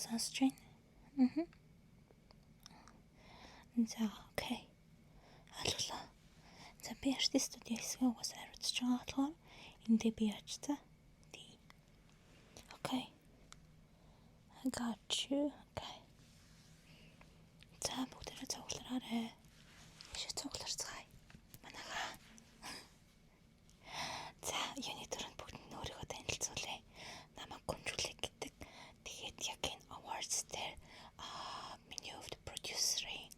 сонсож байна. За окей. Аллаа. За би артистуудын хэсгээ угаасаа хариуцж байгаа болохоор эндээ би очицаа. Тий. Okay. I got you. Okay. За бүгдээрээ цуглараарай. Ишээ цугларцгаая. Манайхаа. За юуны дөрөнд бүгд өөрийгөө танилцуулъя. Намайг Гүнжүүлэг гэдэг. Тэгээд яг энэ awards дээр миний хувьд продюсерийн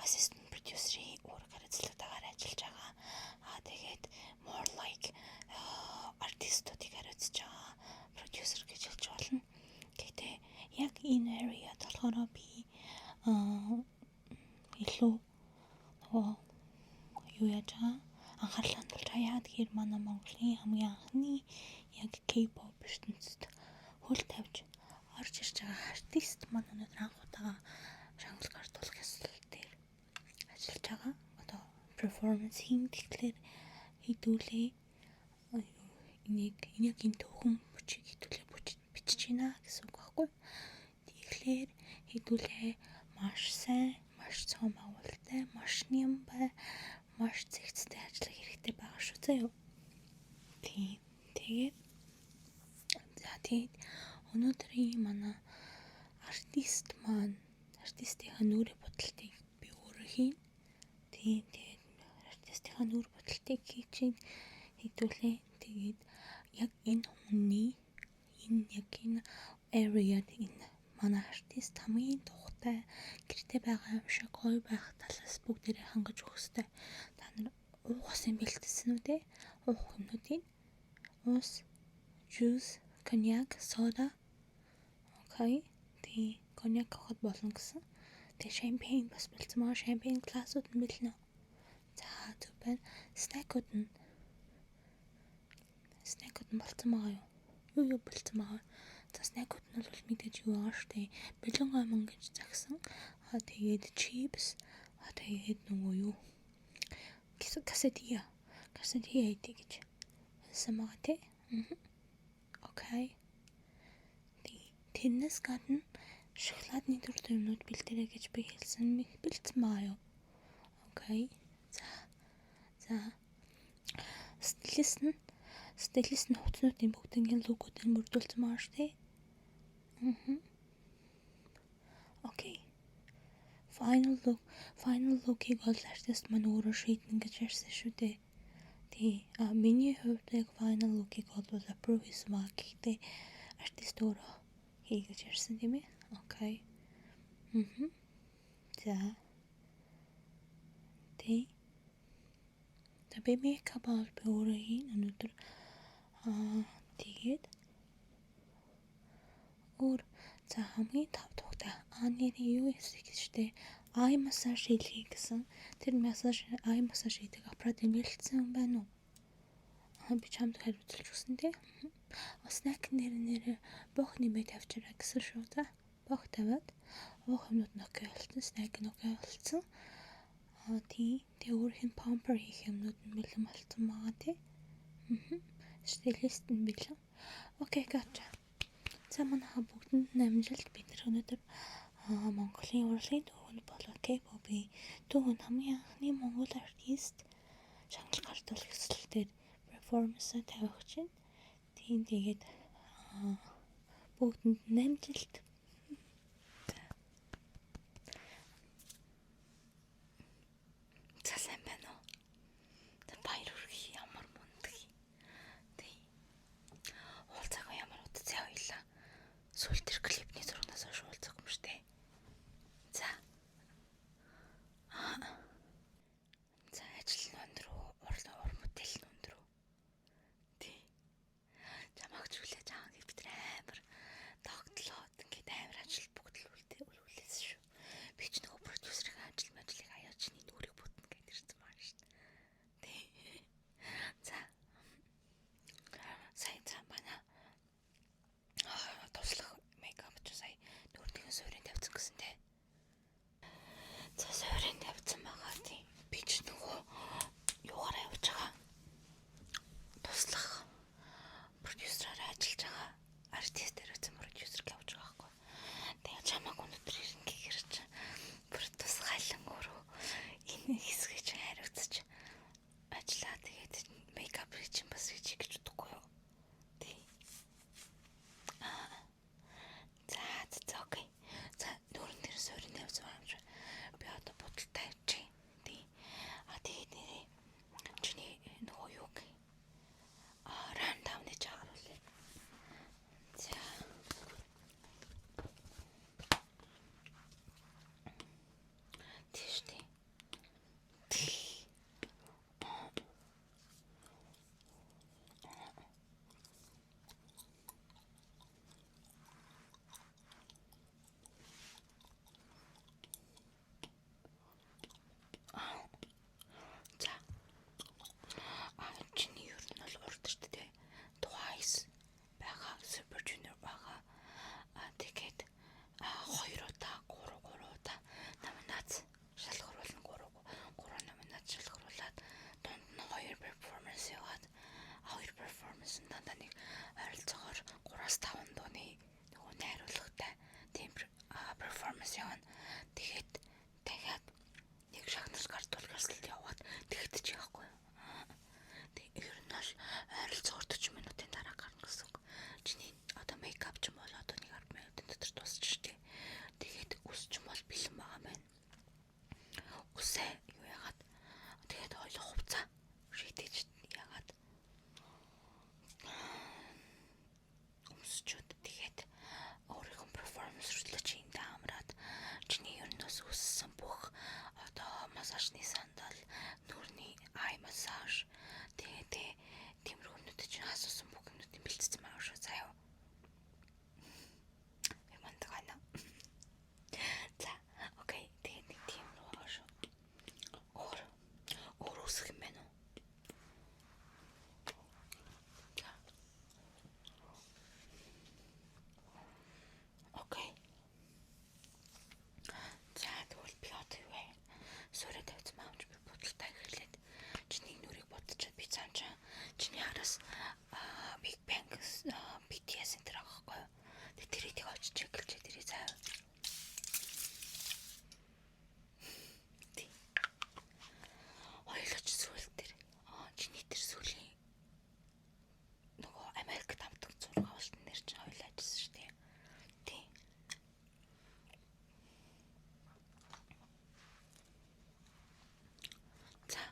assistant producer-ийн үүрэг хариуцлагатайгаар ажиллаж байгаа. Тэгээд more like артистуудыг хариуцж байгаа продюсер гэж хэлж болно. Гэхдээ яг энэ area-д болохоор би илүү юу яаж байгаа анхаарлаа хандуулж байгаа. Яагаад гэхээр манай Монголын хамгийн анхны яг K-pop ертөнцид хөл тавьж орж ирж байгаа артист маань өнөөдөр анх удаага шангал гардуулах ёслол дээр ажиллаж байгаа. Одоо перформанс хийн тэгэхээр хэдүүлээ энийг яг энэ төвхөн бүчиг хэдүүлээ бичиж байна гэсэн үг байхгүй. Тэгэхээр хэдүүлээ маш сайн, маш цом агуултай, маш нэм бай, маш зэгцтэй ажиллах хэрэгтэй байгаа шүү заяа. Тэгээд өнөөдрийн манай артистийнхаа нүрийн бодолтыг би өөрөө хийн. Тэгээд артистийнхаа нүрийн бодолтыг хийж хэдүүлээ. Тэгээд яг энэ хүний энэ area-д энэ манай артист хамгийн тухтай гэрте байгаа юм шиг гоё байх талаас бүгдээрээ хангаж өгөх хэрэгтэй. Та нар уугсан бэлтгэсэн үү те? Уух юмнуудыг ус, juice, коньяк, сода. Окей. Тий, коньяк авах болно гэсэн. Тэгээ шампань бас бэлдсэн байгаа. Шампань гласууд нь бэлнэ. За зүгээр. Снэкүүд нь болцсон байгаа юу? Юу бэлдсэн байгаа. За снэкүүд нь бол мэдээж юу байгаа штэ. Бэлэн гомон гэж загсан. Тэгээд чипс. Тэгээд нөгөө юу? Касетия идэ гэж хэлсэн байгаа тий. Окей. Тэрнээс гадна шоколадны төрөл юмнууд бэлдэрэй гэж би хэлсэн. Бэлдсэн байгаа юу? Окей. За. Стилист нь хувцснуудын бүгдийн логотыг бүрдүүлсэн байгаа шүү дээ. Окей. Final look-ийг бол артист маань өөрөө шийднэ гэж ярьсан шүү дээ. Тий. Миний хувьд яг final look-ийг бол approve хийсэн байгаа. Гэхдээ артист өөрөө хий гэж ярьсан тийм ээ. Окей. За. Тий. Би мейкап бол би өөрөө хийн өнөөдөр. Тэгээд за хамгийн тав тухтай нэрээ юу гэсэн гэжтэй eye massage хийлгэе гэсэн. Тэр eye massage хийдэг аппарат нэмэлтсэн юм байна уу? Би чамд хариуцлаж өгсөн тий. Снэк нэрээ бох нэмээ тавьчаарай гэсэн шүү за. Бох тавиад уух юмнууд нокей болсон, снэк нокей болсон. Тэгээ өөрийнх нь помпер хийх юмнууд нь бэлэн болсон байгаа тий. Стилист нь бэлэн. Окей, гача. За манайха бүгдэнд амжилт. Бид өнөөдөр Монголын урлагийн төвөнд болоо K-pop-ийн төвөнд хамгийн анхны монгол артист шангал гартуулах ёслол дээр перформанс тавих чинь. Тэгээд бүгдэнд амжилт. За сайн байна уу? Баяр хүргэе ямар мундаг. Тий. Уулзаагаа ямар утцаа хоёлаа. Сүүл тэр клипний зургнаас хойш уулзаагүй юм штэ. За. За ажил нь өндөр ур модель нь өндөр. Тий. Чамайг хүлээж авах гэж бид амар тогтлоод ингээд амар ажил бүгд л үлээсэн шүү. Би ч нөгөө продюсерийн ажлыг аяа чиний нүрийг бүтнэ гэж ирсэн байна шүү. Тий. За. Сайн байна. Туслах мейкап ч сая дөрөвдүгээр суурийн тавьсан гэсэн те. За суурийн тавьсан байгаа тий. Би ч нөгөө юугаар явж байгаа. Туслах продюсераар ажиллаж байгаа артистээр үзэн продюсер явж байгаа байхгүй. 3-5 дууны нөгөө найруулгатай тийм перформанс явна. Тэгээд дахиад нэг шагнал гардуулгаас л яваад тэгтэж яахгүй. Тэг ер нь бол ойролцоогоор 40 минутын дараа гарна гэсэн үг. Чиний одоо мейкап ч юм бол одоо 1-10 минутын дотор дуусч штэ. Тэгээд үс ч юм бол бэлэн байгаа маань. Үсээ юу яагаад тэгээд хоёул хувцас шийдэж яагаад өмсчүүд тэгээд өөрийнхөө перформанс хүртэл чиндээ амраад чиний ер нь бас үссэн бүх одоо массажны сандал, нүрний ай массаж тэгээд тиймэрхүү юмнууд чинь асуусан бүх юмнуудын бэлтгэсэн байгаа шүү заяа. Ямандаг байна. За, окей. Тэгээд нэг тийм рүү байгаа шүү. Өөр үсэх юм байна уу? За. Окей. За, тэгвэл би одоо юу вэ? Сөрөө тавьсан маамч би бодолтой гэрлээд чиний нүрийг бодчиход би цаамчаа чиний хараас Big Bang BTS энэ төр аахгүй юу? Тэг тэрийг очиж чеклж тэрий заяа. Хоёулаа ч сүүл дээр чиний тэр сүүлийн нөгөө Америкт амтдаг зураг авалтан нэр чинь хоёулаа ажилласан шүү дээ. Тий. За.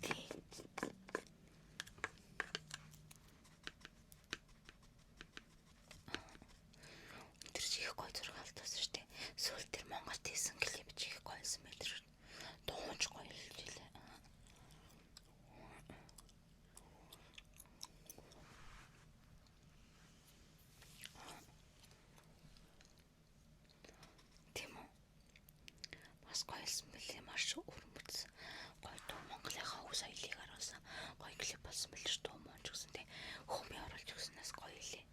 Тий. Тэр чих гой зураг авалтсан шүү дээ. Сүүл дээр Монголд хийсэн клип чих гойсэн байт шүү. Дуунч гоё хэлжээ. Тийм үү? Бас гоё хэлсэн бэлээ маш өрмөц. Гоё дуу Монголынхаа өв соёлыг харуулсан гоё клип болсон бэл ш дуу мөн ч гэсэн тий. Хүмүүн оруулж өгснөөс гоё хэлээ.